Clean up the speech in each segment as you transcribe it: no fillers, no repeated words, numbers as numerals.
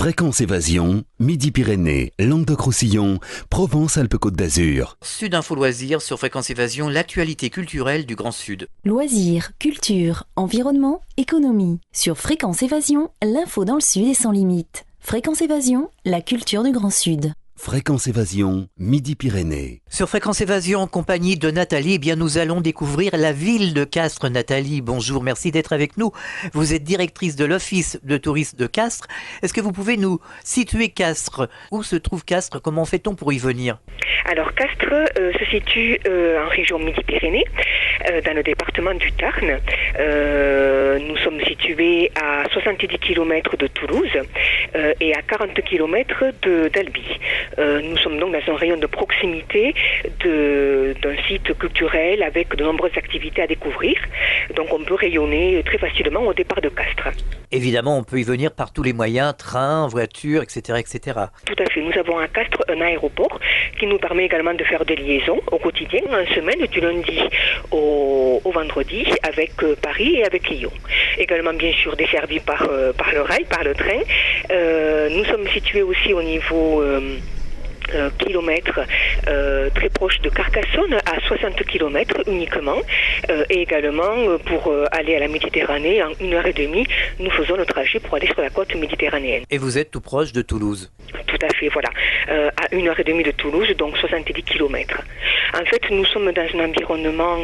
Fréquence Évasion, Midi-Pyrénées, Languedoc-Roussillon, Provence-Alpes-Côte d'Azur. Sud Info Loisirs sur Fréquence Évasion, l'actualité culturelle du Grand Sud. Loisirs, culture, environnement, économie. Sur Fréquence Évasion, l'info dans le Sud est sans limite. Fréquence Évasion, la culture du Grand Sud. Fréquence Évasion, Midi-Pyrénées. Sur Fréquence Évasion, en compagnie de Nathalie, nous allons découvrir la ville de Castres. Nathalie, bonjour, merci d'être avec nous. Vous êtes directrice de l'Office de tourisme de Castres. Est-ce que vous pouvez nous situer Castres? Où se trouve Castres? Comment fait-on pour y venir? Alors Castres se situe en région Midi-Pyrénées, dans le département du Tarn. Nous sommes situés à 70 km de Toulouse et à 40 km d'Albi. Nous sommes donc dans un rayon de proximité d'un site culturel avec de nombreuses activités à découvrir. Donc on peut rayonner très facilement au départ de Castres. Évidemment, on peut y venir par tous les moyens, train, voiture, etc., etc. Tout à fait. Nous avons à Castres un aéroport qui nous permet également de faire des liaisons au quotidien, en semaine, du lundi au vendredi, avec Paris et avec Lyon. Également, bien sûr, desservis par le rail, par le train. Nous sommes situés aussi au niveau kilomètres, très proche de Carcassonne, à 60 km uniquement, et également pour aller à la Méditerranée, en 1h30, nous faisons le trajet pour aller sur la côte méditerranéenne. Et vous êtes tout proche de Toulouse? Tout à fait, voilà, à 1h30 de Toulouse, donc 70 km. En fait, nous sommes dans un environnement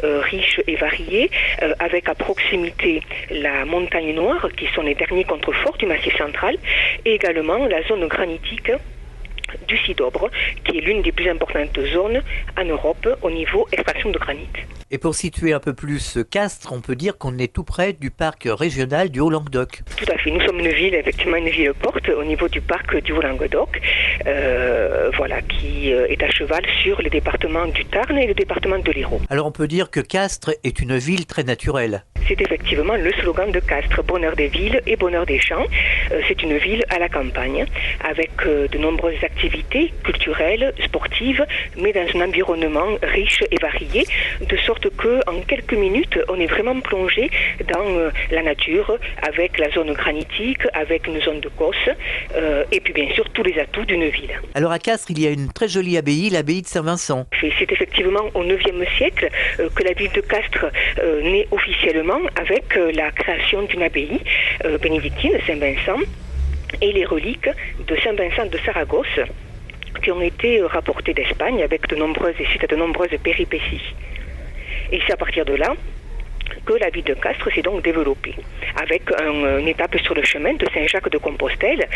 riche et varié, avec à proximité la montagne noire, qui sont les derniers contreforts du Massif central, et également la zone granitique du Cidobre, qui est l'une des plus importantes zones en Europe au niveau extraction de granit. Et pour situer un peu plus Castres, on peut dire qu'on est tout près du parc régional du Haut-Languedoc. Tout à fait, nous sommes une ville, effectivement une ville porte au niveau du parc du Haut-Languedoc, qui est à cheval sur les départements du Tarn et le département de l'Hérault. Alors on peut dire que Castres est une ville très naturelle. C'est effectivement le slogan de Castres, bonheur des villes et bonheur des champs. C'est une ville à la campagne, avec de nombreuses activités culturelles, sportives, mais dans un environnement riche et varié, de sorte qu'en quelques minutes, on est vraiment plongé dans la nature, avec la zone granitique, avec une zone de cosse, et puis bien sûr tous les atouts d'une ville. Alors à Castres, il y a une très jolie abbaye, l'abbaye de Saint-Vincent. C'est effectivement au IXe siècle que la ville de Castres naît officiellement avec la création d'une abbaye bénédictine, Saint-Vincent, et les reliques de Saint-Vincent de Saragosse, qui ont été rapportées d'Espagne avec suite à de nombreuses péripéties. Et c'est à partir de là que la ville de Castres s'est donc développée, avec une étape sur le chemin de Saint-Jacques-de-Compostelle.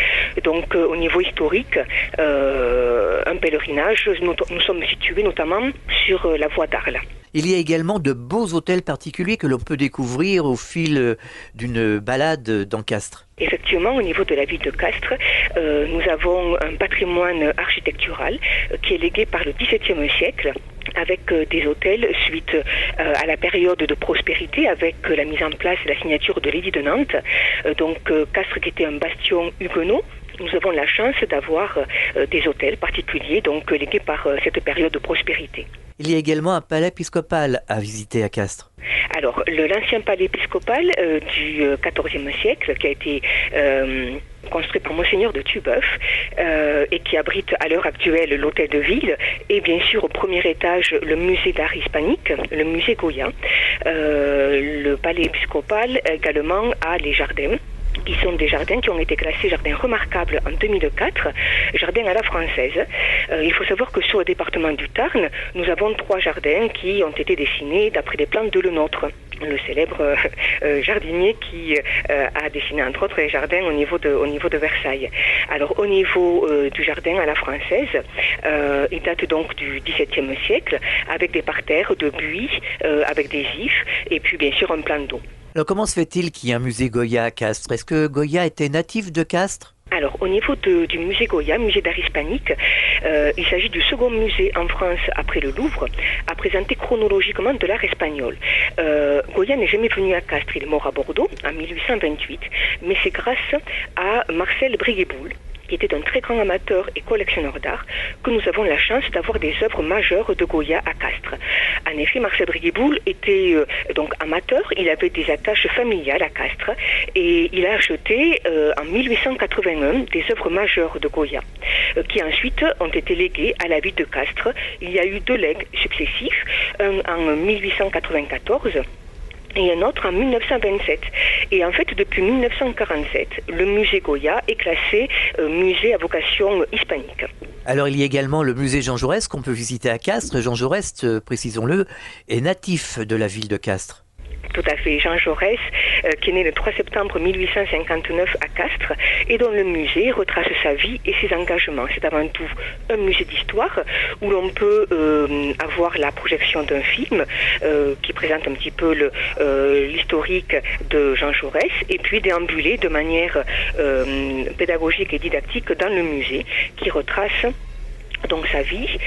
Donc au niveau historique, un pèlerinage, nous sommes situés notamment sur la voie d'Arles. Il y a également de beaux hôtels particuliers que l'on peut découvrir au fil d'une balade dans Castres. Effectivement, au niveau de la ville de Castres, nous avons un patrimoine architectural qui est légué par le XVIIe siècle, avec des hôtels suite à la période de prospérité, avec la mise en place et la signature de l'édit de Nantes. Donc Castres qui était un bastion huguenot, nous avons la chance d'avoir des hôtels particuliers, donc légués par cette période de prospérité. Il y a également un palais épiscopal à visiter à Castres. Alors, l'ancien palais épiscopal du XIVe siècle, qui a été construit par Monseigneur de Tubeuf et qui abrite à l'heure actuelle l'hôtel de ville et bien sûr au premier étage le musée d'art hispanique, le musée Goya. Le palais épiscopal également a les jardins, qui sont des jardins qui ont été classés jardins remarquables en 2004, jardins à la française. Il faut savoir que sur le département du Tarn, nous avons 3 jardins qui ont été dessinés d'après des plans de Lenôtre, le célèbre jardinier qui a dessiné entre autres les jardins au niveau de Versailles. Alors au niveau du jardin à la française, il date donc du XVIIe siècle, avec des parterres de buis, avec des ifs, et puis bien sûr un plan d'eau. Alors comment se fait-il qu'il y ait un musée Goya à Castres? Est-ce que Goya était natif de Castres? Alors, au niveau du musée Goya, musée d'art hispanique, il s'agit du second musée en France après le Louvre à présenter chronologiquement de l'art espagnol. Goya n'est jamais venu à Castres, il est mort à Bordeaux en 1828, mais c'est grâce à Marcel Brigueboul qui était un très grand amateur et collectionneur d'art, que nous avons la chance d'avoir des œuvres majeures de Goya à Castres. En effet, Marcel Briguiboul était donc amateur, il avait des attaches familiales à Castres et il a acheté en 1881 des œuvres majeures de Goya qui ensuite ont été léguées à la ville de Castres. Il y a eu 2 legs successifs, un en 1894 et un autre en 1927. Et en fait, depuis 1947, le musée Goya est classé musée à vocation hispanique. Alors il y a également le musée Jean Jaurès qu'on peut visiter à Castres. Jean Jaurès, précisons-le, est natif de la ville de Castres. Tout à fait. Jean Jaurès, qui est né le 3 septembre 1859 à Castres, et dont le musée retrace sa vie et ses engagements. C'est avant tout un musée d'histoire où l'on peut avoir la projection d'un film qui présente un petit peu l'historique de Jean Jaurès, et puis déambuler de manière pédagogique et didactique dans le musée qui retrace donc sa vie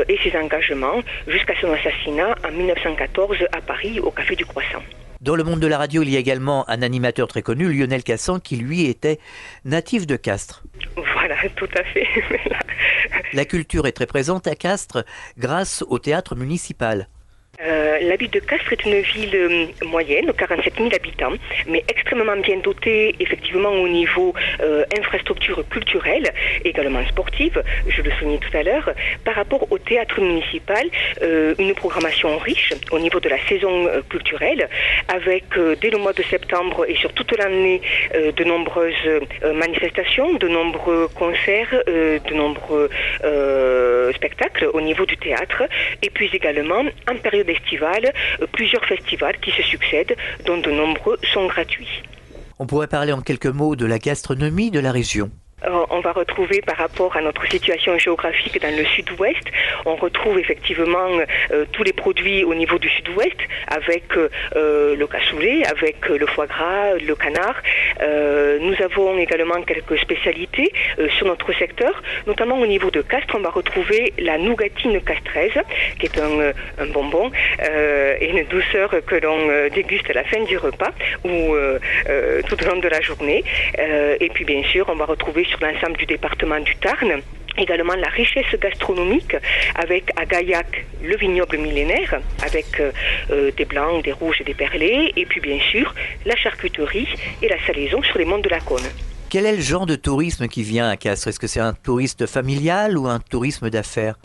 et ses engagements jusqu'à son assassinat en 1914 à Paris au Café du Croissant. Dans le monde de la radio, il y a également un animateur très connu, Lionel Cassan, qui lui était natif de Castres. Voilà, tout à fait. La culture est très présente à Castres grâce au théâtre municipal. La ville de Castres est une ville moyenne, 47 000 habitants, mais extrêmement bien dotée effectivement au niveau infrastructure culturelle, également sportive, je le soulignais tout à l'heure, par rapport au théâtre municipal, une programmation riche au niveau de la saison culturelle, avec dès le mois de septembre et sur toute l'année de nombreuses manifestations, de nombreux concerts, de nombreux spectacles au niveau du théâtre, et puis également en période estivale, plusieurs festivals qui se succèdent, dont de nombreux sont gratuits. On pourrait parler en quelques mots de la gastronomie de la région. On va retrouver par rapport à notre situation géographique dans le sud-ouest, on retrouve effectivement tous les produits au niveau du sud-ouest avec le cassoulet, avec le foie gras, le canard. Nous avons également quelques spécialités sur notre secteur, notamment au niveau de Castres, on va retrouver la nougatine castraise, qui est un bonbon et une douceur que l'on déguste à la fin du repas ou tout au long de la journée. Et puis bien sûr, on va retrouver sur l'ensemble du département du Tarn également la richesse gastronomique avec à Gaillac le vignoble millénaire avec des blancs, des rouges et des perlés, et puis bien sûr la charcuterie et la salaison sur les monts de la Cône. Quel est le genre de tourisme qui vient à Castres? Est-ce que c'est un touriste familial ou un tourisme d'affaires?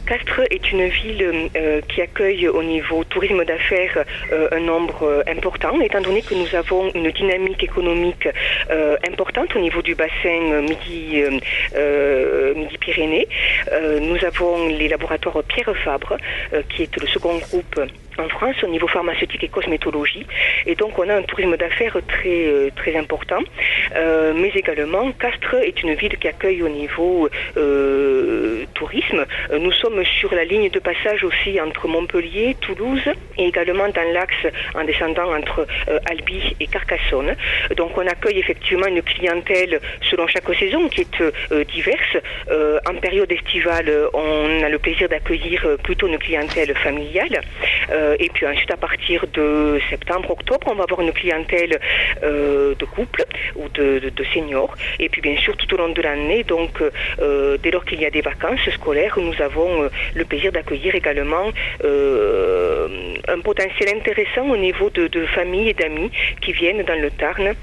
Castres est une ville qui accueille au niveau tourisme d'affaires un nombre important, étant donné que nous avons une dynamique économique importante au niveau du bassin Midi-Pyrénées. Nous avons les laboratoires Pierre Fabre, qui est le second groupe en France au niveau pharmaceutique et cosmétologie, et donc on a un tourisme d'affaires très important, mais également Castres est une ville qui accueille au niveau tourisme. Nous sommes sur la ligne de passage aussi entre Montpellier, Toulouse, et également dans l'axe en descendant entre Albi et Carcassonne. Donc on accueille effectivement une clientèle selon chaque saison qui est diverse. En période estivale, on a le plaisir d'accueillir plutôt une clientèle familiale. Et puis ensuite, à partir de septembre, octobre, on va avoir une clientèle de couple ou de seniors. Et puis bien sûr, tout au long de l'année, donc dès lors qu'il y a des vacances scolaires, nous avons le plaisir d'accueillir également un potentiel intéressant au niveau de familles et d'amis qui viennent dans le Tarn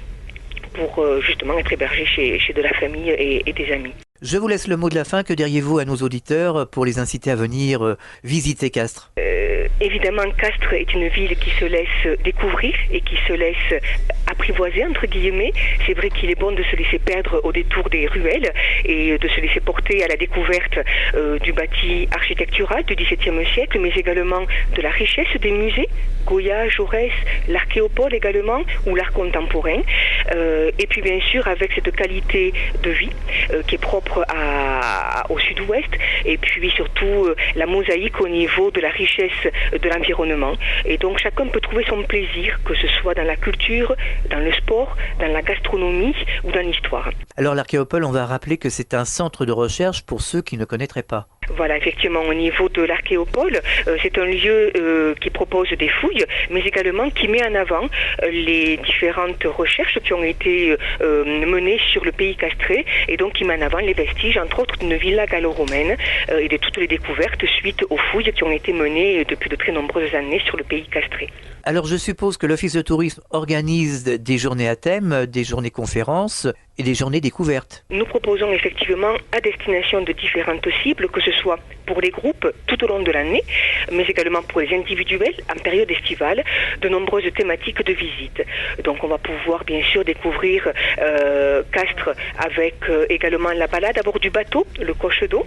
pour justement être hébergés chez de la famille et des amis. Je vous laisse le mot de la fin. Que diriez-vous à nos auditeurs pour les inciter à venir visiter Castres? Évidemment, Castres est une ville qui se laisse découvrir et qui se laisse apprivoiser, entre guillemets. C'est vrai qu'il est bon de se laisser perdre au détour des ruelles et de se laisser porter à la découverte du bâti architectural du XVIIe siècle, mais également de la richesse des musées, Goya, Jaurès, l'Archéopole également, ou l'art contemporain. Et puis bien sûr, avec cette qualité de vie qui est propre au sud-ouest, et puis surtout la mosaïque au niveau de la richesse de l'environnement. Et donc chacun peut trouver son plaisir, que ce soit dans la culture, dans le sport, dans la gastronomie ou dans l'histoire. Alors l'Archéopole, on va rappeler que c'est un centre de recherche pour ceux qui ne connaîtraient pas. Voilà, effectivement, au niveau de l'Archéopole, c'est un lieu qui propose des fouilles, mais également qui met en avant les différentes recherches qui ont été menées sur le pays castré, et donc qui met en avant les vestiges, entre autres, d'une villa gallo-romaine et de toutes les découvertes suite aux fouilles qui ont été menées depuis de très nombreuses années sur le pays castré. Alors je suppose que l'Office de tourisme organise des journées à thème, des journées conférences et des journées découvertes. Nous proposons effectivement à destination de différentes cibles, que ce soit pour les groupes tout au long de l'année, mais également pour les individuels en période estivale, de nombreuses thématiques de visite. Donc on va pouvoir bien sûr découvrir Castres avec également la balade à bord du bateau, le coche d'eau,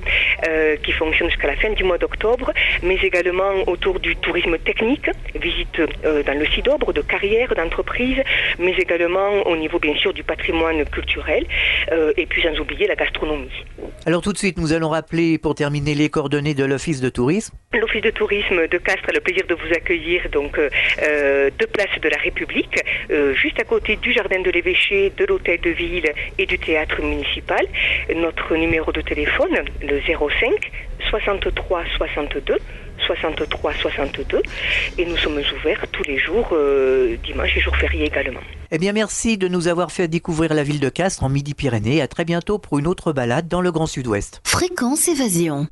qui fonctionne jusqu'à la fin du mois d'octobre, mais également autour du tourisme technique, visite dans le Cidobre, de carrières, d'entreprises, mais également au niveau bien sûr du patrimoine culturel, et puis sans oublier la gastronomie. Alors tout de suite, nous allons rappeler pour terminer les coordonnées de l'Office de tourisme. L'Office de tourisme de Castres a le plaisir de vous accueillir donc de Place de la République, juste à côté du Jardin de l'Évêché, de l'Hôtel de Ville et du Théâtre municipal. Notre numéro de téléphone, le 05 63 62 63 62, et nous sommes ouverts tous les jours, dimanche et jours fériés également. Eh bien merci de nous avoir fait découvrir la ville de Castres en Midi-Pyrénées. À très bientôt pour une autre balade dans le Grand Sud-Ouest. Fréquence Évasion.